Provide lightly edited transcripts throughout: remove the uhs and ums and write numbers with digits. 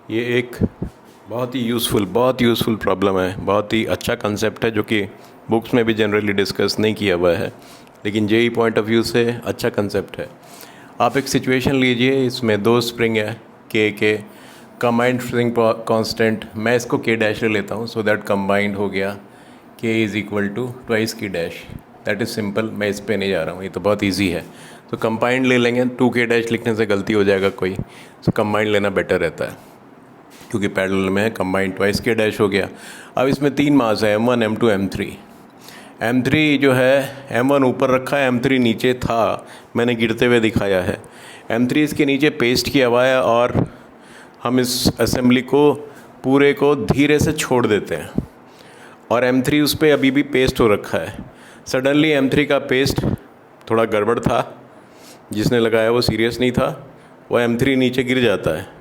ये एक बहुत यूज़फुल प्रॉब्लम है, बहुत ही अच्छा कंसेप्ट है जो कि बुक्स में भी जनरली डिस्कस नहीं किया हुआ है, लेकिन जेई पॉइंट ऑफ व्यू से अच्छा कंसेप्ट है। आप एक सिचुएशन लीजिए, इसमें दो स्प्रिंग है के कंबाइंड स्प्रिंग कांस्टेंट, मैं इसको के डैश ले लेता हूँ सो दैट कंबाइंड हो गया के इज़ इक्वल टू ट्वाइस की डैश। दैट इज़ सिंपल, मैं इस पे नहीं जा रहा हूँ, ये तो बहुत ईजी है। तो कंबाइंड ले लेंगे, 2 के डैश लिखने से गलती हो जाएगा कोई, तो कंबाइंड लेना बेटर रहता है क्योंकि पैरेलल में है। कंबाइंड ट्वाइस के डैश हो गया। अब इसमें 3 मास है, M1 M2 M3। M3 जो है, M1 ऊपर रखा है, M3 नीचे था, मैंने गिरते हुए दिखाया है। M3 इसके नीचे पेस्ट किया हुआ है और हम इस असेंबली को पूरे को धीरे से छोड़ देते हैं और M3 उस पर अभी भी पेस्ट हो रखा है। सडनली M3 का पेस्ट थोड़ा गड़बड़ था, जिसने लगाया वो सीरियस नहीं था, वो M3 नीचे गिर जाता है।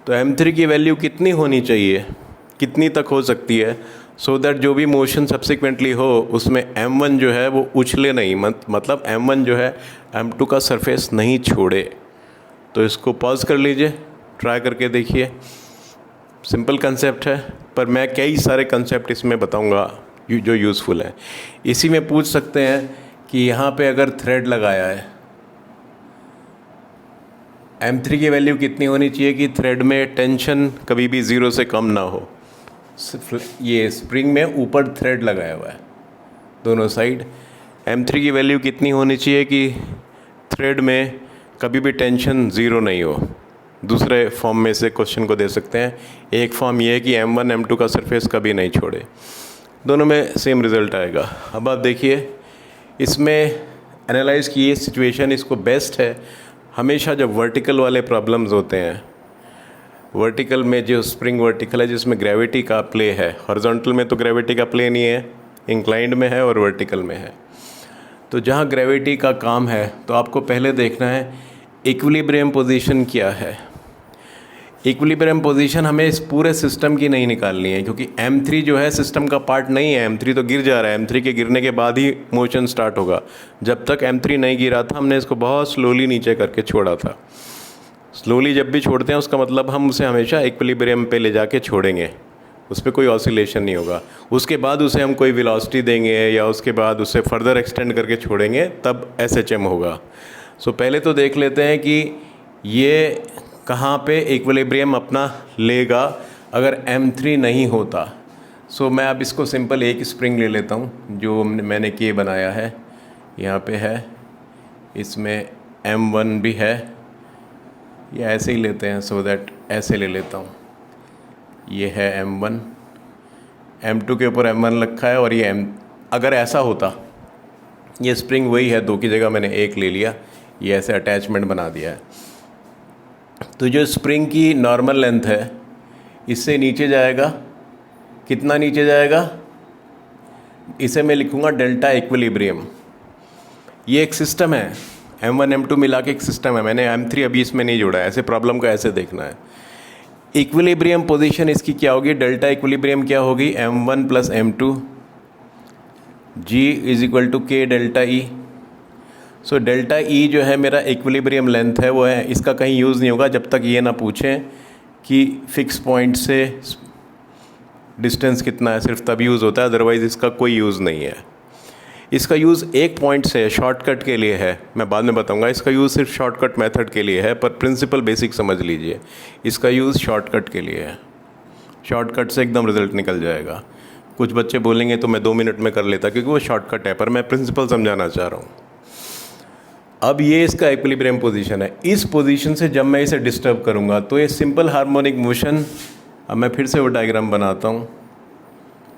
तो M3 की वैल्यू कितनी होनी चाहिए, कितनी तक हो सकती है, सो दैट जो भी मोशन सब्सिक्वेंटली हो उसमें M1 जो है वो उछले नहीं, मतलब M1 जो है M2 का सरफेस नहीं छोड़े। तो इसको पॉज कर लीजिए, ट्राई करके देखिए। सिंपल कंसेप्ट है, पर मैं कई सारे कंसेप्ट इसमें बताऊंगा जो यूज़फुल है। इसी में पूछ सकते हैं कि यहाँ पे अगर थ्रेड लगाया है, M3 की वैल्यू कितनी होनी चाहिए कि थ्रेड में टेंशन कभी भी 0 से कम ना हो। ये स्प्रिंग में ऊपर थ्रेड लगाया हुआ है दोनों साइड। M3 की वैल्यू कितनी होनी चाहिए कि थ्रेड में कभी भी टेंशन 0 नहीं हो। दूसरे फॉर्म में से क्वेश्चन को दे सकते हैं। एक फॉर्म ये है कि M1 M2 का सरफेस कभी नहीं छोड़े। दोनों में सेम रिज़ल्ट आएगा। अब आप देखिए, इसमें एनालाइज़ किए सिचुएशन, इसको बेस्ट है हमेशा जब वर्टिकल वाले प्रॉब्लम्स होते हैं। वर्टिकल में जो स्प्रिंग वर्टिकल है जिसमें ग्रेविटी का प्ले है, हॉरिजॉन्टल में तो ग्रेविटी का प्ले नहीं है, इंक्लाइंड में है और वर्टिकल में है। तो जहाँ ग्रेविटी का काम है तो आपको पहले देखना है इक्विलिब्रियम पोजीशन क्या है। इक्विलिब्रियम पोजीशन हमें इस पूरे सिस्टम की नहीं निकालनी है, क्योंकि M3 जो है सिस्टम का पार्ट नहीं है। M3 तो गिर जा रहा है, M3 के गिरने के बाद ही मोशन स्टार्ट होगा। जब तक M3 नहीं गिरा था हमने इसको बहुत स्लोली नीचे करके छोड़ा था। स्लोली जब भी छोड़ते हैं उसका मतलब हम उसे हमेशा इक्विलिब्रियम पे ले जाके छोड़ेंगे, उस पर कोई ऑसिलेशन नहीं होगा। उसके बाद उसे हम कोई वेलोसिटी देंगे या उसके बाद उसे फर्दर एक्सटेंड करके छोड़ेंगे, तब SHM होगा। सो पहले तो देख लेते हैं कि ये कहाँ पे इक्विलिब्रियम अपना लेगा अगर M3 नहीं होता। सो मैं अब इसको सिंपल एक स्प्रिंग ले लेता हूँ जो मैंने के बनाया है, यहाँ पे है, इसमें M1 भी है, या ऐसे ही लेते हैं सो दैट ऐसे ले लेता हूँ। ये है M1, M2 के ऊपर M1 रखा है और ये अगर ऐसा होता, ये स्प्रिंग वही है, 2 की जगह मैंने 1 ले लिया, ये ऐसे अटैचमेंट बना दिया है। तो जो स्प्रिंग की नॉर्मल लेंथ है इससे नीचे जाएगा, कितना नीचे जाएगा, इसे मैं लिखूँगा डेल्टा इक्विलिब्रियम। ये एक सिस्टम है, M1 M2 मिला के एक सिस्टम है, मैंने M3 अभी इसमें नहीं जोड़ा है। ऐसे प्रॉब्लम को ऐसे देखना है। इक्विलिब्रियम पोजीशन इसकी क्या होगी, डेल्टा इक्विलिब्रियम क्या होगी, M1 plus M2 G is equal to K delta E. So delta E जो है मेरा इक्विलिब्रियम लेंथ है, वो है, इसका कहीं यूज़ नहीं होगा जब तक ये ना पूछें कि फिक्स पॉइंट से डिस्टेंस कितना है, सिर्फ तब यूज़ होता है, अदरवाइज़ इसका कोई यूज़ नहीं है। इसका यूज़ एक पॉइंट से शॉर्टकट के लिए है, मैं बाद में बताऊंगा। इसका यूज़ सिर्फ शॉर्टकट मेथड के लिए है, पर प्रिंसिपल बेसिक समझ लीजिए, इसका यूज़ शॉर्टकट के लिए है। शॉर्टकट से एकदम रिजल्ट निकल जाएगा। कुछ बच्चे बोलेंगे तो मैं 2 मिनट में कर लेता, क्योंकि वो शॉर्टकट है, पर मैं प्रिंसिपल समझाना चाह रहा हूँ। अब ये इसका इक्विलिब्रियम पोजीशन है। इस पोजीशन से जब मैं इसे डिस्टर्ब करूँगा तो ये सिंपल हार्मोनिक मोशन, अब मैं फिर से वो डायग्राम बनाता हूँ,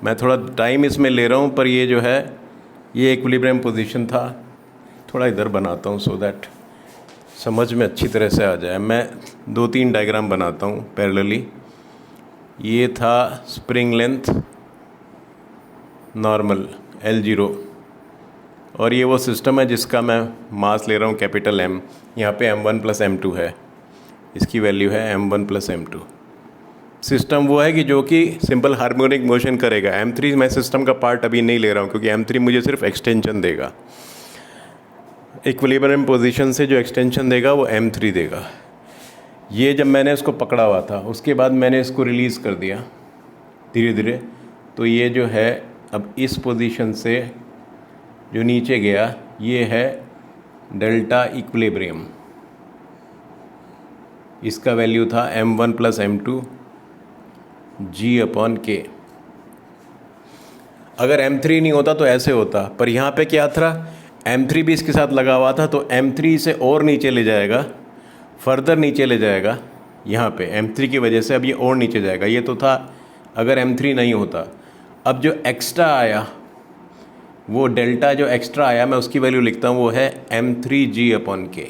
मैं थोड़ा टाइम इसमें ले रहा हूँ, पर ये जो है ये इक्विलिब्रियम पोजीशन था। थोड़ा इधर बनाता हूँ सो दैट समझ में अच्छी तरह से आ जाए। मैं 2-3 डायग्राम बनाता हूँ पैरेलली। ये था स्प्रिंग लेंथ नॉर्मल L0, और ये वो सिस्टम है जिसका मैं मास ले रहा हूँ कैपिटल M। यहाँ पे M1 प्लस M2 है, इसकी वैल्यू है M1 प्लस M2। सिस्टम वो है कि जो कि सिंपल हार्मोनिक मोशन करेगा। M3 मैं सिस्टम का पार्ट अभी नहीं ले रहा हूँ, क्योंकि M3 मुझे सिर्फ एक्सटेंशन देगा। इक्विलिब्रियम पोजीशन से जो एक्सटेंशन देगा वो M3 देगा। ये जब मैंने इसको पकड़ा हुआ था उसके बाद मैंने इसको रिलीज़ कर दिया धीरे धीरे, तो ये जो है अब इस पोजीशन से जो नीचे गया ये है डेल्टा इक्विलिब्रियम। इसका वैल्यू था m1 + m2 g/k। अगर m3 नहीं होता तो ऐसे होता, पर यहाँ पे क्या था, m3 भी इसके साथ लगा हुआ था, तो m3 से और नीचे ले जाएगा, फर्दर नीचे ले जाएगा। यहाँ पे m3 की वजह से अब ये और नीचे जाएगा। ये तो था अगर m3 नहीं होता। अब जो एक्स्ट्रा आया, वो डेल्टा जो एक्स्ट्रा आया, मैं उसकी वैल्यू लिखता हूँ, वो है m3g/k,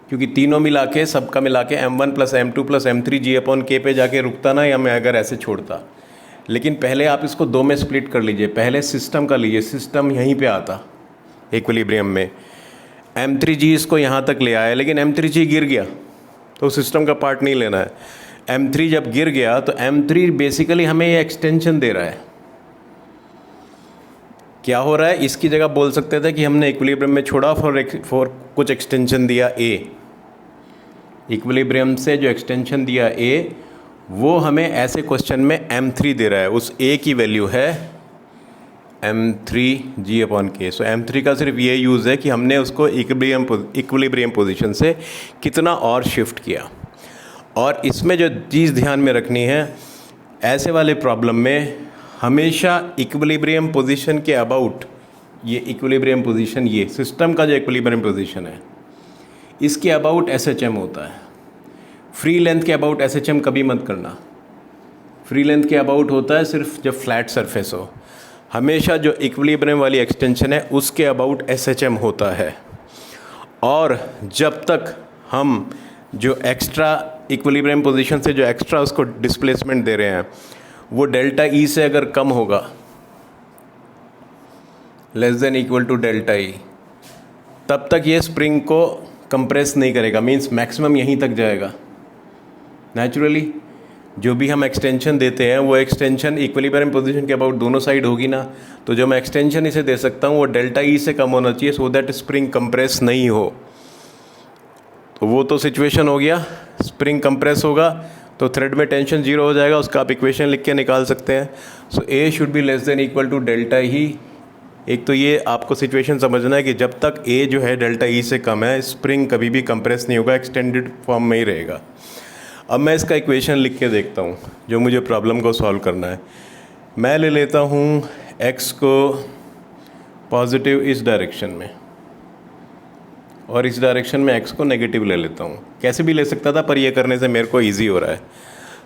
क्योंकि तीनों मिला के, सबका मिला के m1 + m2 + m3g/k पे जाके रुकता ना, या मैं अगर ऐसे छोड़ता। लेकिन पहले आप इसको दो में स्प्लिट कर लीजिए। पहले सिस्टम का लीजिए, सिस्टम यहीं पे आता इक्विलिब्रियम में। m3g इसको यहाँ तक ले आया, लेकिन m3g गिर गया तो सिस्टम का पार्ट नहीं लेना है। m3 जब गिर गया तो m3 बेसिकली हमें ये एक्सटेंशन दे रहा है। क्या हो रहा है, इसकी जगह बोल सकते थे कि हमने इक्विलिब्रियम में छोड़ा फॉर कुछ एक्सटेंशन दिया a। इक्विलिब्रियम से जो एक्सटेंशन दिया a, वो हमें ऐसे क्वेश्चन में m3 दे रहा है। उस a की वैल्यू है m3g/k। सो m3 का सिर्फ ये यूज़ है कि हमने उसको इक्विलिब्रियम पोजीशन से कितना और शिफ्ट किया। और इसमें जो चीज़ ध्यान में रखनी है, ऐसे वाले प्रॉब्लम में हमेशा इक्विलिब्रियम पोजीशन के अबाउट, ये इक्विलिब्रियम पोजीशन, ये सिस्टम का जो इक्विलिब्रियम पोजीशन है, इसके अबाउट SHM होता है। फ्री लेंथ के अबाउट SHM कभी मत करना। फ्री लेंथ के अबाउट होता है सिर्फ जब फ्लैट सरफेस हो। हमेशा जो इक्विलिब्रियम वाली एक्सटेंशन है उसके अबाउट SHM होता है। और जब तक हम जो एक्स्ट्रा इक्विलिब्रियम पोजीशन से जो एक्स्ट्रा उसको डिस्प्लेसमेंट दे रहे हैं, वो डेल्टा E से अगर कम होगा, <= डेल्टा E, तब तक ये स्प्रिंग को कंप्रेस नहीं करेगा। मींस मैक्सिमम यहीं तक जाएगा। नेचुरली जो भी हम एक्सटेंशन देते हैं, वो एक्सटेंशन इक्विलिब्रियम पोजीशन के अबाउट दोनों साइड होगी ना, तो जो मैं एक्सटेंशन इसे दे सकता हूँ वो डेल्टा E से कम होना चाहिए, सो दैट स्प्रिंग कंप्रेस नहीं हो। तो वो तो सिचुएशन हो गया, स्प्रिंग कंप्रेस होगा तो थ्रेड में टेंशन 0 हो जाएगा। उसका आप इक्वेशन लिख के निकाल सकते हैं। सो A should be <= delta E। एक तो ये आपको सिचुएशन समझना है कि जब तक A जो है डेल्टा E से कम है, स्प्रिंग कभी भी कंप्रेस नहीं होगा, एक्सटेंडेड फॉर्म में ही रहेगा। अब मैं इसका इक्वेशन लिख के देखता हूँ जो मुझे प्रॉब्लम को सॉल्व करना है। मैं ले लेता हूँ x को पॉजिटिव इस डायरेक्शन में, और इस डायरेक्शन में x को नेगेटिव ले लेता हूँ। कैसे भी ले सकता था, पर ये करने से मेरे को इजी हो रहा है।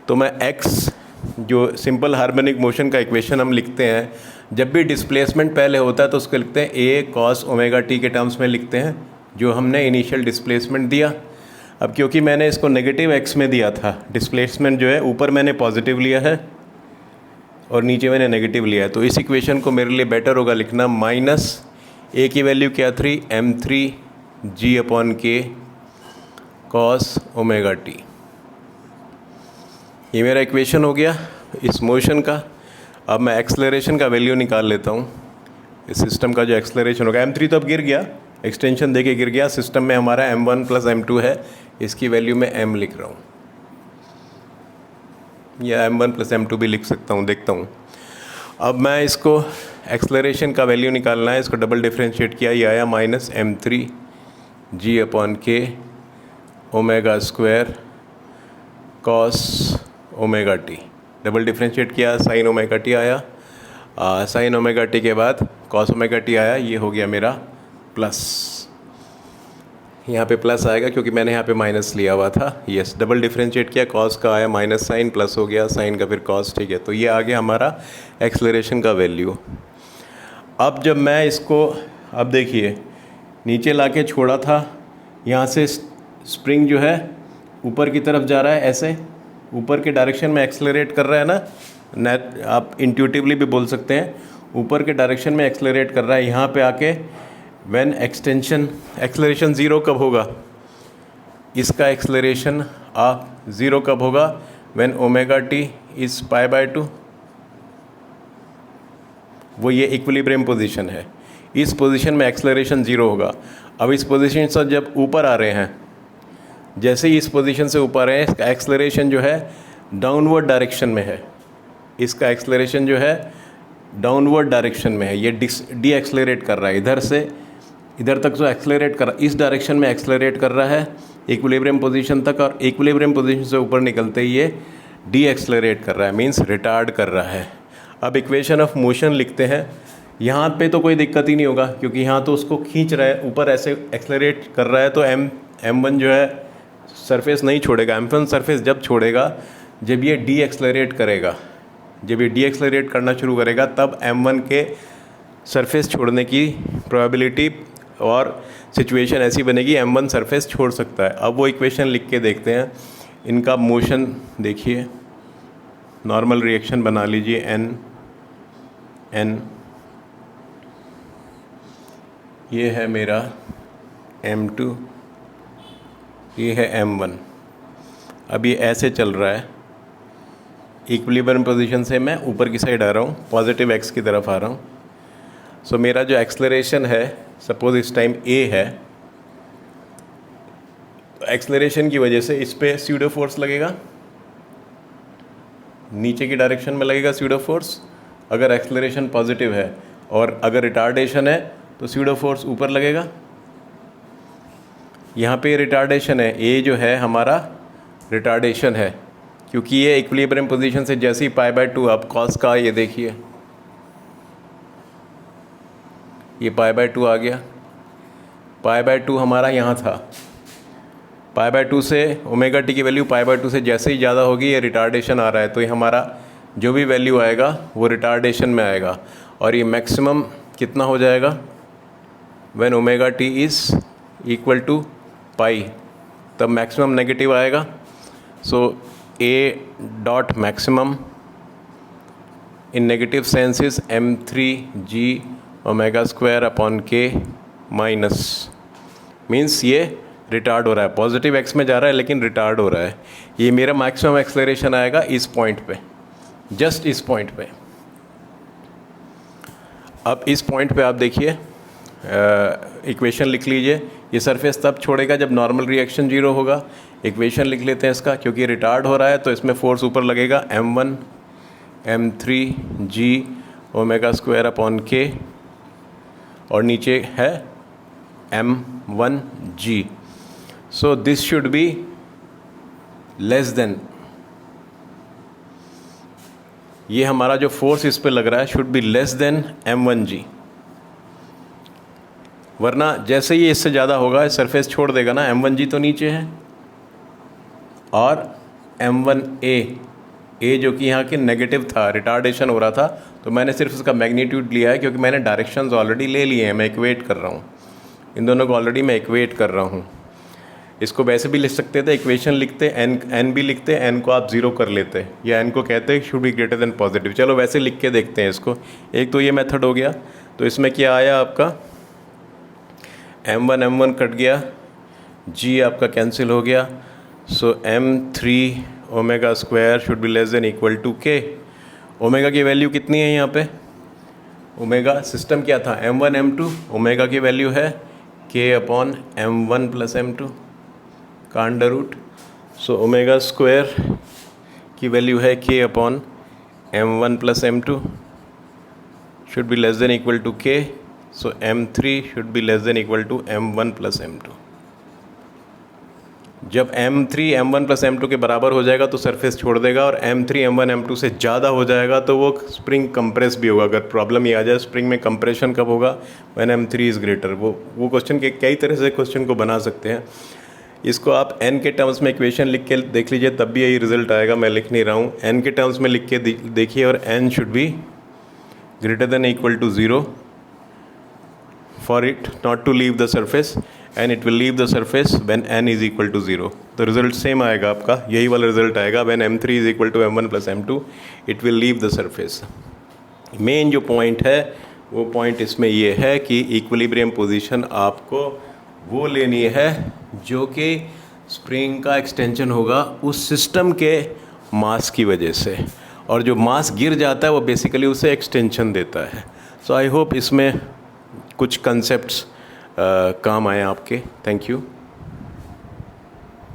तो मैं x, जो सिंपल हार्मोनिक मोशन का इक्वेशन हम लिखते हैं, जब भी डिस्प्लेसमेंट पहले होता है तो उसको लिखते हैं a cos ωt के टर्म्स में लिखते हैं, जो हमने इनिशियल डिस्प्लेसमेंट दिया। अब क्योंकि मैंने इसको नेगेटिव x में दिया था, डिस्प्लेसमेंट जो है ऊपर मैंने पॉजिटिव लिया है और नीचे मैंने नेगेटिव लिया है, तो इस इक्वेशन को मेरे लिए बेटर होगा लिखना माइनस a की वैल्यू क्या थी, m3g/k cos ωt। ये मेरा इक्वेशन हो गया इस मोशन का। अब मैं एक्सलरेशन का वैल्यू निकाल लेता हूँ। इस सिस्टम का जो एक्सलरेशन होगा, m3 तो अब गिर गया, एक्सटेंशन दे के गिर गया। सिस्टम में हमारा m1 + m2 है, इसकी वैल्यू मैं m लिख रहा हूँ, या m1 + m2 भी लिख सकता हूँ, देखता हूँ। अब मैं इसको एक्सलरेशन का वैल्यू निकालना है, इसको डबल डिफ्रेंशिएट किया, ये आया -m3g/k ω² cos ωt। Double differentiate किया, sin ωt आया, sin ωt के बाद cos ωt आया, ये हो गया मेरा प्लस। यहाँ पे प्लस आएगा क्योंकि मैंने यहाँ पे माइनस लिया हुआ था। यस, डबल डिफ्रेंशिएट किया, कॉस का आया माइनस साइन, प्लस हो गया साइन का, फिर कॉस, ठीक है। तो ये आ गया हमारा एक्सलरेशन का वैल्यू। अब जब मैं इसको, अब देखिए नीचे लाके छोड़ा था, यहाँ से स्प्रिंग जो है ऊपर की तरफ जा रहा है, ऐसे ऊपर के डायरेक्शन में एक्सलरेट कर रहा है ना, आप इंट्यूटिवली भी बोल सकते हैं, ऊपर के डायरेक्शन में एक्सलरेट कर रहा है। यहाँ पे आके व्हेन एक्सलरेशन 0 कब होगा, इसका एक्सलरेशन आप 0 कब होगा, व्हेन ωt इज़ π/2। वो ये इक्विलिब्रियम पोजीशन है, इस पोजीशन में एक्सलरेशन 0 होगा। अब इस पोजीशन से जब ऊपर आ रहे हैं जैसे ही इस पोजीशन से ऊपर है, इसका एक्सेलरेशन जो है डाउनवर्ड डायरेक्शन में है, इसका एक्सेलरेशन जो है डाउनवर्ड डायरेक्शन में है, ये डी एक्सेलरेट कर रहा है, इधर से इधर तक जो एक्सेलरेट कर रहा है, इस डायरेक्शन में एक्सेलरेट कर रहा है इक्विलिब्रियम पोजीशन तक, और इक्विलिब्रियम पोजीशन से ऊपर निकलते ही ये डी एक्सेलरेट कर रहा है, मींस रिटार्ड कर रहा है। अब इक्वेशन ऑफ मोशन लिखते हैं। यहाँ पे तो कोई दिक्कत ही नहीं होगा, क्योंकि यहाँ तो उसको खींच रहा है, ऊपर ऐसे एक्सेलरेट कर रहा है, तो m1 जो है सरफेस नहीं छोड़ेगा। m1 सरफेस जब छोड़ेगा जब ये डी एक्सेलरेट करेगा, जब ये डी एक्सेलरेट करना शुरू करेगा, तब m1 के सरफेस छोड़ने की प्रोबेबिलिटी और सिचुएशन ऐसी बनेगी m1 सरफेस छोड़ सकता है। अब वो इक्वेशन लिख के देखते हैं, इनका मोशन देखिए, नॉर्मल रिएक्शन बना लीजिए n, ये है मेरा m2, ये है m1। अब ये ऐसे चल रहा है, इक्विलिब्रियम पोजीशन से मैं ऊपर की साइड आ रहा हूँ, पॉजिटिव x की तरफ आ रहा हूँ। सो मेरा जो एक्सेलरेशन है, सपोज इस टाइम a है, एक्सेलरेशन की वजह से इस पे स्यूडो फोर्स लगेगा, नीचे की डायरेक्शन में लगेगा स्यूडो फोर्स अगर एक्सेलरेशन पॉजिटिव है, और अगर रिटार्डेशन है तो स्यूडो फोर्स ऊपर लगेगा। यहाँ पे रिटार्डेशन है, ए जो है हमारा रिटार्डेशन है, क्योंकि ये इक्विलिब्रियम पोजीशन से जैसे ही π/2, अब कॉस का ये देखिए, ये π/2 आ गया, π/2 हमारा यहाँ था, π/2 से ओमेगा टी की वैल्यू π/2 से जैसे ही ज़्यादा होगी ये रिटार्डेशन आ रहा है, तो ये हमारा जो भी वैल्यू आएगा वो रिटार्डेशन में आएगा, और ये मैक्सिमम कितना हो जाएगा, when omega T is equal to pi, तब मैक्सिमम नेगेटिव आएगा। So A dot maximum in negative sense is m3g omega square upon k minus, means ये रिटार्ड हो रहा है, पॉजिटिव x में जा रहा है लेकिन रिटार्ड हो रहा है। ये मेरा मैक्सिमम एक्सेलरेशन आएगा इस पॉइंट पे, जस्ट इस पॉइंट पे। अब इस पॉइंट पे आप देखिए, इक्वेशन लिख लीजिए, ये सरफेस तब छोड़ेगा जब नॉर्मल रिएक्शन 0 होगा। इक्वेशन लिख लेते हैं इसका, क्योंकि रिटार्ड हो रहा है तो इसमें फोर्स ऊपर लगेगा m1 m3g omega square upon k, और नीचे है m1g। So this should be less then, ये हमारा जो फोर्स इस पे लग रहा है should be less then m1g, वरना जैसे ही इससे ज़्यादा होगा सरफेस छोड़ देगा ना, m1g तो नीचे है, और m1a जो कि यहाँ के नेगेटिव था, रिटार्डेशन हो रहा था, तो मैंने सिर्फ इसका मैग्नीट्यूड लिया है, क्योंकि मैंने डायरेक्शंस ऑलरेडी ले लिए हैं, मैं इक्वेट कर रहा हूँ इन दोनों को, ऑलरेडी मैं इक्वेट कर रहा हूँ। इसको वैसे भी लिख सकते थे, इक्वेशन लिखते n भी लिखते, n को आप 0 कर लेते, या n को कहते should be greater then positive. चलो वैसे लिख के देखते हैं इसको। एक तो ये मेथड हो गया, तो इसमें क्या आया आपका, m1 कट गया, g आपका कैंसिल हो गया, so m3 omega square should be less than equal to k। Omega की वैल्यू कितनी है यहाँ पे, ओमेगा सिस्टम क्या था, m1 m2, ओमेगा की वैल्यू है k upon m1 plus m2 का under root. So omega square की वैल्यू है k upon m1 plus m2 should be less than equal to k। So m3 should be less than equal to m1 plus m2। जब m3 m1 plus m2 के बराबर हो जाएगा तो surface छोड़ देगा, और m3 m1 m2 से ज़्यादा हो जाएगा तो वो स्प्रिंग कंप्रेस भी होगा। अगर प्रॉब्लम ये आ जाए स्प्रिंग में कंप्रेशन कब होगा, व्हेन m3 इज़ ग्रेटर। वो क्वेश्चन के कई तरह से क्वेश्चन को बना सकते हैं। इसको आप n के टर्म्स में इक्वेशन लिख के देख लीजिए, तब भी यही रिजल्ट आएगा। मैं लिख नहीं रहा हूँ, n के टर्म्स में लिख के देखिए, और n should be greater than equal to 0 for it not to leave the surface, and it will leave the surface when n is equal to 0। तो रिजल्ट सेम आएगा आपका, यही वाला रिजल्ट आएगा, when m3 is equal to m1 plus m2 it will leave the surface. Main जो point है वो point इसमें ये है कि इक्विलिब्रियम पोजीशन आपको वो लेनी है जो कि स्प्रिंग का एक्सटेंशन होगा उस सिस्टम के मास की वजह से, और जो मास गिर जाता है वो बेसिकली उसे एक्सटेंशन देता है। सो आई होप इसमें कुछ कंसेप्ट्स काम आए आपके। Thank you.